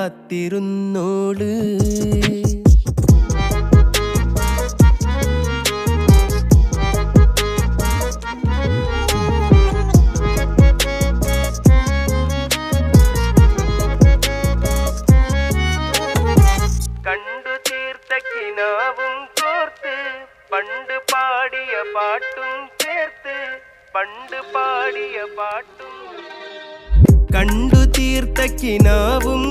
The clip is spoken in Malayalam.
കാത്തിരുന്നോള്. കണ്ടു തീർത്ത കിനാവും കോർത്ത് പണ്ട് പാടിയ പാട്ടും ചേർത്ത് പണ്ട് പാടിയ പാട്ടും കണ്ടു തീർത്ത കിനാവും